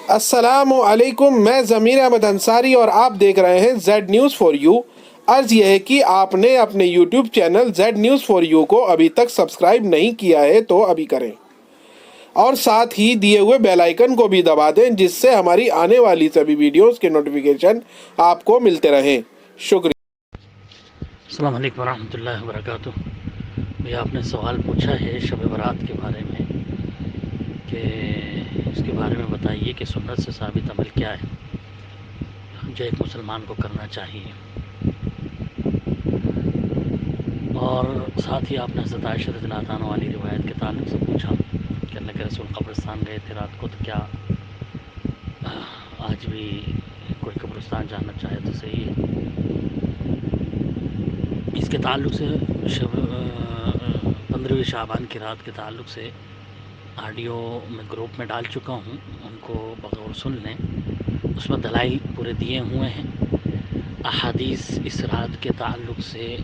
السلام علیکم، میں ضمیر احمد انصاری اور آپ دیکھ رہے ہیں زیڈ نیوز فار یو۔ عرض یہ ہے کہ آپ نے اپنے YouTube channel Z news for you کو ابھی تک سبسکرائب نہیں کیا ہے تو ابھی کریں، اور ساتھ ہی دیے ہوئے بیل آئیکن کو بھی دبا دیں جس سے ہماری آنے والی سبھی ویڈیوز کے نوٹیفیکیشن آپ کو ملتے رہیں۔ شکریہ۔ السلام علیکم ورحمۃ اللہ وبرکاتہ۔ یہ آپ نے سوال پوچھا ہے شب برات کے بارے میں کہ اس کے بارے میں بتائیے کہ سنت سے ثابت عمل کیا ہے جو ایک مسلمان کو کرنا چاہیے، اور ساتھ ہی آپ نے حضرت عائشہ رضی اللہ عنہا والی روایت کے تعلق سے پوچھا کہ اللہ کے رسول قبرستان گئے تھے رات کو، تو کیا آج بھی کوئی قبرستان جانا چاہے تو صحیح ہے۔ اس کے تعلق سے 15 شعبان کی رات کے تعلق سے آڈیو میں گروپ میں ڈال چکا ہوں، ان کو بغور سن لیں۔ اس میں دلائل پورے دیے ہوئے ہیں، احادیث اس رات کے تعلق سے،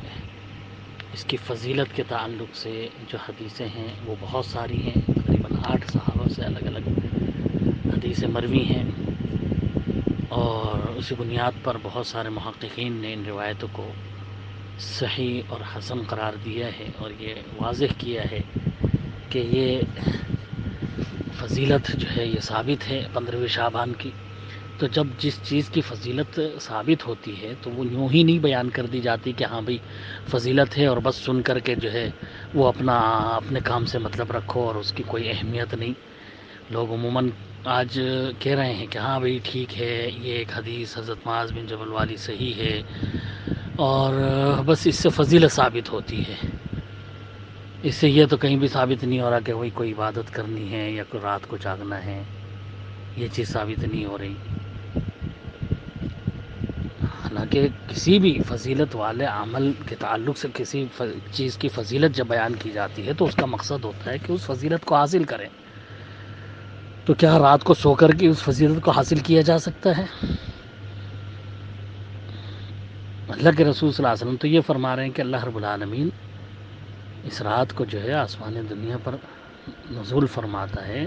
اس کی فضیلت کے تعلق سے جو حدیثیں ہیں وہ بہت ساری ہیں، تقریباً 8 صحابہ سے الگ الگ حدیثیں مروی ہیں، اور اسی بنیاد پر بہت سارے محققین نے ان روایتوں کو صحیح اور حسن قرار دیا ہے، اور یہ واضح کیا ہے کہ یہ فضیلت جو ہے یہ ثابت ہے 15 شعبان کی۔ تو جب جس چیز کی فضیلت ثابت ہوتی ہے تو وہ یوں ہی نہیں بیان کر دی جاتی کہ ہاں بھئی فضیلت ہے اور بس سن کر کے جو ہے وہ اپنے کام سے مطلب رکھو اور اس کی کوئی اہمیت نہیں۔ لوگ عموماً آج کہہ رہے ہیں کہ ہاں بھئی ٹھیک ہے، یہ ایک حدیث حضرت معاذ بن جبل والی صحیح ہے، اور بس اس سے فضیلت ثابت ہوتی ہے۔ اس سے یہ تو کہیں بھی ثابت نہیں ہو رہا کہ کوئی عبادت کرنی ہے یا کوئی رات کو جاگنا ہے، یہ چیز ثابت نہیں ہو رہی۔ حالانکہ کسی بھی فضیلت والے عمل کے تعلق سے کسی چیز کی فضیلت جب بیان کی جاتی ہے تو اس کا مقصد ہوتا ہے کہ اس فضیلت کو حاصل کریں۔ تو کیا رات کو سو کر کے اس فضیلت کو حاصل کیا جا سکتا ہے؟ اللہ کے رسول صلی اللہ علیہ وسلم تو یہ فرما رہے ہیں کہ اللہ رب العالمین اس رات کو جو ہے آسمان دنیا پر نزول فرماتا ہے،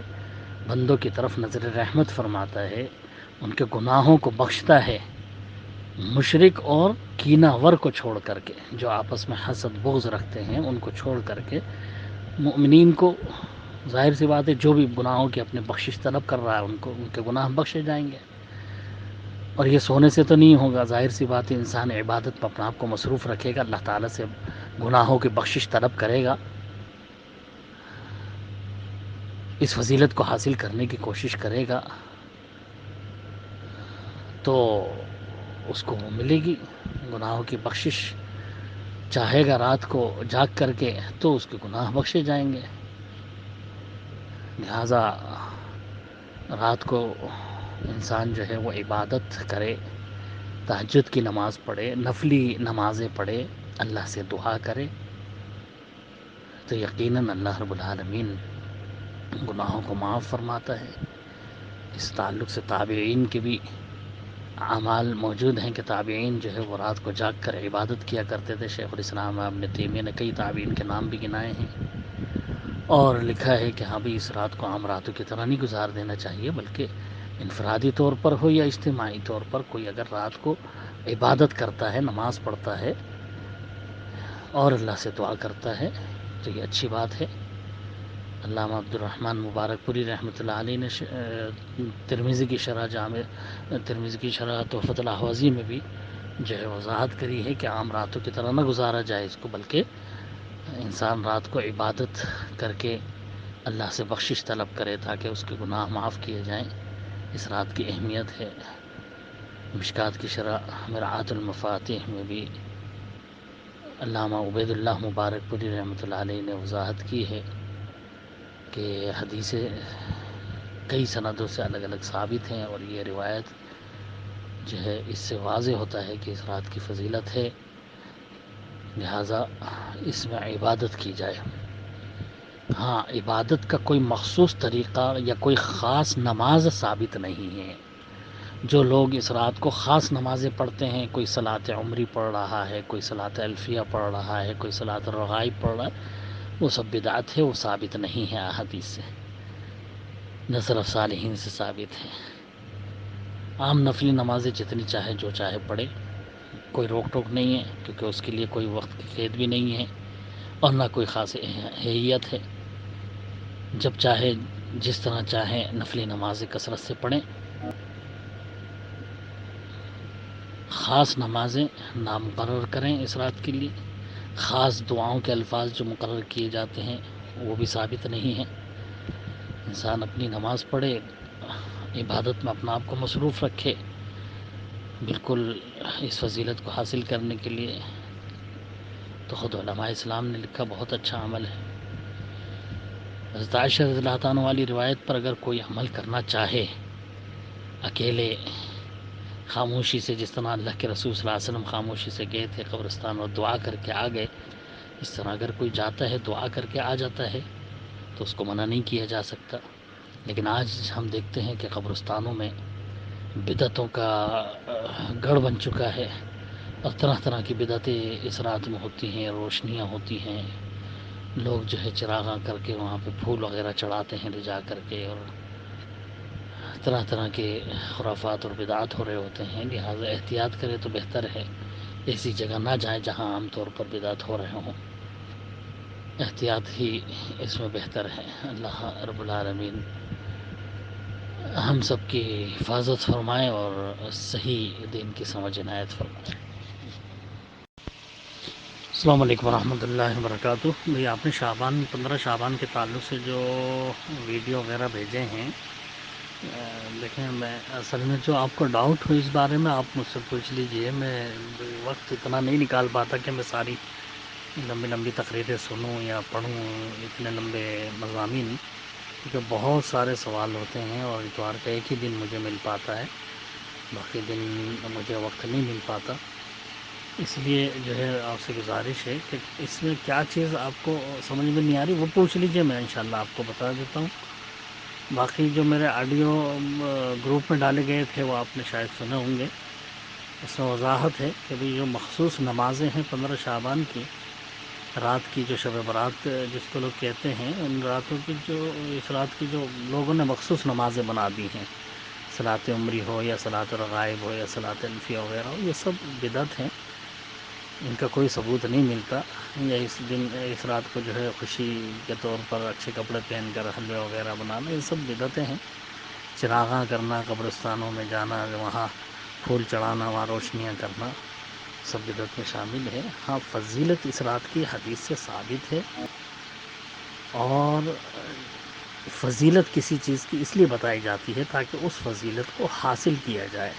بندوں کی طرف نظر رحمت فرماتا ہے، ان کے گناہوں کو بخشتا ہے، مشرک اور کینہ ور کو چھوڑ کر کے، جو آپس میں حسد بغض رکھتے ہیں ان کو چھوڑ کر کے مومنین کو، ظاہر سی بات ہے جو بھی گناہوں کی اپنے بخشش طلب کر رہا ہے ان کے گناہ بخشے جائیں گے۔ اور یہ سونے سے تو نہیں ہوگا، ظاہر سی بات ہے انسان عبادت میں اپنے آپ کو مصروف رکھے گا، اللہ تعالیٰ سے گناہوں کی بخشش طلب کرے گا، اس فضیلت کو حاصل کرنے کی کوشش کرے گا تو اس کو وہ ملے گی، گناہوں کی بخشش چاہے گا رات کو جاگ کر کے تو اس کے گناہ بخشے جائیں گے۔ لہٰذا رات کو انسان جو ہے وہ عبادت کرے، تہجد کی نماز پڑھے، نفلی نمازیں پڑھے، اللہ سے دعا کرے، تو یقیناً اللہ رب العالمین گناہوں کو معاف فرماتا ہے۔ اس تعلق سے تابعین کے بھی اعمال موجود ہیں کہ تابعین جو ہے وہ رات کو جاگ کر عبادت کیا کرتے تھے۔ شیخ الاسلام ابن تیمیہ نے کئی تابعین کے نام بھی گنائے ہیں، اور لکھا ہے کہ ہاں بھی اس رات کو عام راتوں کی طرح نہیں گزار دینا چاہیے، بلکہ انفرادی طور پر ہو یا اجتماعی طور پر کوئی اگر رات کو عبادت کرتا ہے، نماز پڑھتا ہے اور اللہ سے دعا کرتا ہے تو یہ اچھی بات ہے۔ علامہ عبد الرحمن مبارک پوری رحمۃ اللہ علیہ نے ترمذی کی شرح تحفۃ الاحوازی میں بھی جو ہے وضاحت کری ہے کہ عام راتوں کی طرح نہ گزارا جائے اس کو، بلکہ انسان رات کو عبادت کر کے اللہ سے بخشش طلب کرے تاکہ اس کے گناہ معاف کیے جائیں۔ اس رات کی اہمیت ہے۔ مشکات کی شرح مرآۃ المفاتیح میں بھی علامہ عبید اللہ مبارک پوری رحمۃ اللہ علیہ نے وضاحت کی ہے کہ حدیثیں کئی سندوں سے الگ الگ ثابت ہیں، اور یہ روایت جو ہے اس سے واضح ہوتا ہے کہ اس رات کی فضیلت ہے، لہٰذا اس میں عبادت کی جائے۔ ہاں، عبادت کا کوئی مخصوص طریقہ یا کوئی خاص نماز ثابت نہیں ہے۔ جو لوگ اس رات کو خاص نمازیں پڑھتے ہیں، کوئی صلاۃ عمری پڑھ رہا ہے، کوئی صلاۃ الفیہ پڑھ رہا ہے، کوئی صلاۃ الرغائب پڑھ رہا ہے، وہ سب بدعت ہے، وہ ثابت نہیں ہے احادیث سے، نہ سلف صالحین سے ثابت ہے۔ عام نفلی نمازیں جتنی چاہے جو چاہے پڑھے، کوئی روک ٹوک نہیں ہے، کیونکہ اس کے لیے کوئی وقت کی قید بھی نہیں ہے اور نہ کوئی خاص اہمیت ہے۔ جب چاہے جس طرح چاہیں نفلی نمازیں کثرت سے پڑھیں۔ خاص نمازیں نہ مقرر کریں اس رات کے لیے، خاص دعاؤں کے الفاظ جو مقرر کیے جاتے ہیں وہ بھی ثابت نہیں ہیں۔ انسان اپنی نماز پڑھے، عبادت میں اپنا آپ کو مصروف رکھے، بالکل اس فضیلت کو حاصل کرنے کے لیے تو خود علماء اسلام نے لکھا بہت اچھا عمل ہے۔ حضرت عائشہ رضی اللہ تعالیٰ والی روایت پر اگر کوئی عمل کرنا چاہے اکیلے خاموشی سے، جس طرح اللہ کے رسول صلی اللہ علیہ وسلم خاموشی سے گئے تھے قبرستان اور دعا کر کے آ گئے، اس طرح اگر کوئی جاتا ہے دعا کر کے آ جاتا ہے تو اس کو منع نہیں کیا جا سکتا۔ لیکن آج ہم دیکھتے ہیں کہ قبرستانوں میں بدعتوں کا گڑھ بن چکا ہے اور طرح طرح کی بدعتیں اس رات میں ہوتی ہیں، روشنیاں ہوتی ہیں، لوگ جو ہے چراغاں کر کے وہاں پہ پھول وغیرہ چڑھاتے ہیں لے جا کر کے، اور طرح طرح کے خرافات اور بدعات ہو رہے ہوتے ہیں۔ لہٰذا احتیاط کرے تو بہتر ہے، ایسی جگہ نہ جائیں جہاں عام طور پر بدعت ہو رہے ہوں، احتیاط ہی اس میں بہتر ہے۔ اللہ رب العالمین ہم سب کی حفاظت فرمائے اور صحیح دین کی سمجھ عنایت فرمائے۔ السلام علیکم ورحمۃ اللہ وبرکاتہ۔ بھئی آپ نے 15 شعبان کے تعلق سے جو ویڈیو وغیرہ بھیجے ہیں، دیکھیں میں اصل میں جو آپ کو ڈاؤٹ ہو اس بارے میں آپ مجھ سے پوچھ لیجئے، میں وقت اتنا نہیں نکال پاتا کہ میں ساری لمبی لمبی تقریریں سنوں یا پڑھوں اتنے لمبے مضامین، کیونکہ بہت سارے سوال ہوتے ہیں اور اتوار کا ایک ہی دن مجھے مل پاتا ہے، باقی دن مجھے وقت نہیں مل پاتا۔ اس لیے جو ہے آپ سے گزارش ہے کہ اس میں کیا چیز آپ کو سمجھ میں نہیں آ رہی وہ پوچھ لیجئے، میں انشاءاللہ آپ کو بتا دیتا ہوں۔ باقی جو میرے آڈیو گروپ میں ڈالے گئے تھے وہ آپ نے شاید سنے ہوں گے، اس میں وضاحت ہے کہ بھی جو مخصوص نمازیں ہیں 15 شعبان کی، رات کی جو شب برات جس کو لوگ کہتے ہیں، ان راتوں کی جو اس رات کی جو لوگوں نے مخصوص نمازیں بنا دی ہیں، صلاۃ عمری ہو یا صلاۃ الغائب ہو یا صلاۃ الفیہ وغیرہ ہو، یہ سب بدعت ہیں، ان کا کوئی ثبوت نہیں ملتا۔ یا اس رات کو جو ہے خوشی کے طور پر اچھے کپڑے پہن کر حلوے وغیرہ بنانا، یہ سب بدعتیں ہیں۔ چراغاں کرنا، قبرستانوں میں جانا، وہاں پھول چڑھانا، وہاں روشنیاں کرنا، سب بدعت میں شامل ہے۔ ہاں، فضیلت اس رات کی حدیث سے ثابت ہے، اور فضیلت کسی چیز کی اس لیے بتائی جاتی ہے تاکہ اس فضیلت کو حاصل کیا جائے۔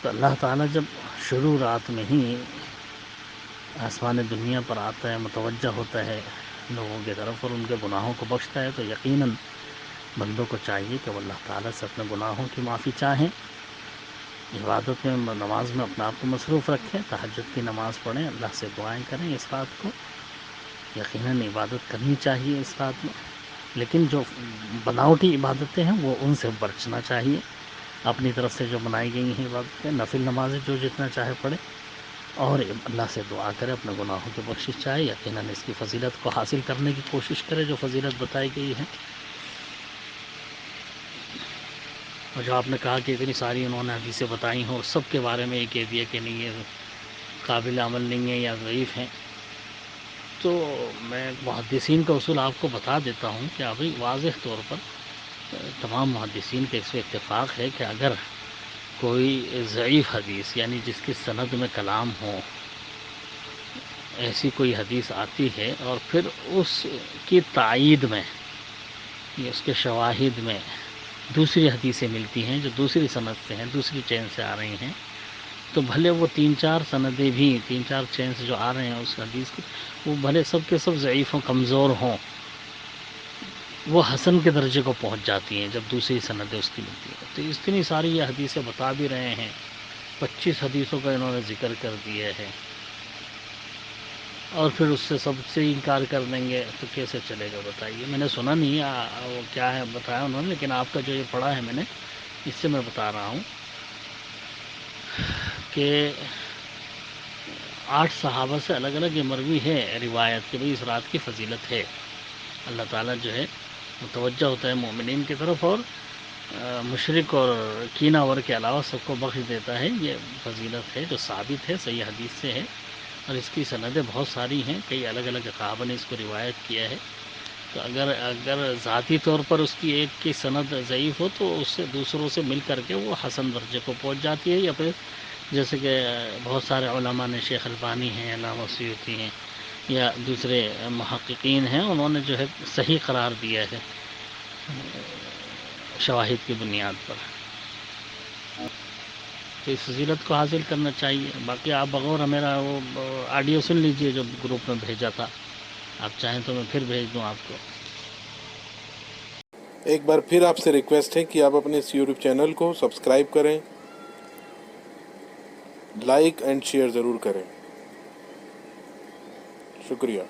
تو اللہ تعالیٰ جب شروع رات میں ہی آسمان دنیا پر آتا ہے، متوجہ ہوتا ہے لوگوں کی طرف اور ان کے گناہوں کو بخشتا ہے، تو یقیناً بندوں کو چاہیے کہ وہ اللہ تعالیٰ سے اپنے گناہوں کی معافی چاہیں، عبادت میں نماز میں اپنا آپ کو مصروف رکھیں، تہجد کی نماز پڑھیں، اللہ سے دعائیں کریں اس رات کو۔ یقیناً عبادت کرنی چاہیے اس رات میں، لیکن جو بناوٹی عبادتیں ہیں وہ ان سے بچنا چاہیے۔ اپنی طرف سے جو بنائی گئی ہیں عبادتیں، نفل نمازیں جو جتنا چاہے پڑھے اور اللہ سے دعا کرے، اپنے گناہوں کی بخشش چاہے، یقیناً اس کی فضیلت کو حاصل کرنے کی کوشش کرے جو فضیلت بتائی گئی ہے۔ اور جو آپ نے کہا کہ اتنی ساری انہوں نے حدیثیں بتائی ہوں، سب کے بارے میں یہ کہہ دیا کہ نہیں یہ قابل عمل نہیں ہے یا ضعیف ہیں، تو میں محدثین کا اصول آپ کو بتا دیتا ہوں کہ ابھی واضح طور پر تمام محدثین کا اس پہ اتفاق ہے کہ اگر کوئی ضعیف حدیث یعنی جس کی سند میں کلام ہو، ایسی کوئی حدیث آتی ہے اور پھر اس کی تائید میں یا اس کے شواہد میں دوسری حدیثیں ملتی ہیں جو دوسری سند سے ہیں، دوسری چین سے آ رہی ہیں، تو بھلے وہ 3-4 سندیں بھی 3-4 چین سے جو آ رہے ہیں اس حدیث کی، وہ بھلے سب کے سب ضعیف ہوں، کمزور ہوں، وہ حسن کے درجے کو پہنچ جاتی ہیں جب دوسری سندیں اس کی ملتی ہیں۔ تو اتنی ساری یہ حدیثیں بتا بھی رہے ہیں، 25 حدیثوں کا انہوں نے ذکر کر دیا ہے، اور پھر اس سے سب سے انکار کر دیں گے تو کیسے چلے گا بتائیے۔ میں نے سنا نہیں وہ کیا ہے بتایا انہوں نے، لیکن آپ کا جو یہ پڑھا ہے میں نے، اس سے میں بتا رہا ہوں کہ 8 صحابہ سے الگ الگ یہ مروی ہے روایت کہ بھئی اس رات کی فضیلت ہے۔ اللہ تعالیٰ جو ہے متوجہ ہوتا ہے مومنین کی طرف اور مشرک اور کینہ ور کے علاوہ سب کو بخش دیتا ہے. یہ فضیلت ہے جو ثابت ہے صحیح حدیث سے ہے، اور اس کی سندیں بہت ساری ہیں، کئی الگ الگ صحابہ نے اس کو روایت کیا ہے. تو اگر ذاتی طور پر اس کی ایک کی سند ضعیف ہو تو اس سے دوسروں سے مل کر کے وہ حسن درجے کو پہنچ جاتی ہے، یا پھر جیسے کہ بہت سارے علماء نے، شیخ البانی ہیں، علامہ سیوطی ہیں، یا دوسرے محققین ہیں، انہوں نے جو ہے صحیح قرار دیا ہے شواہد کی بنیاد پر. تو اس فضیلت کو حاصل کرنا چاہیے. باقی آپ بغور میرا وہ آڈیو سن لیجئے جو گروپ میں بھیجا تھا، آپ چاہیں تو میں پھر بھیج دوں آپ کو. ایک بار پھر آپ سے ریکویسٹ ہے کہ آپ اپنے اس یوٹیوب چینل کو سبسکرائب کریں، لائک اینڈ شیئر ضرور کریں. شکریہ.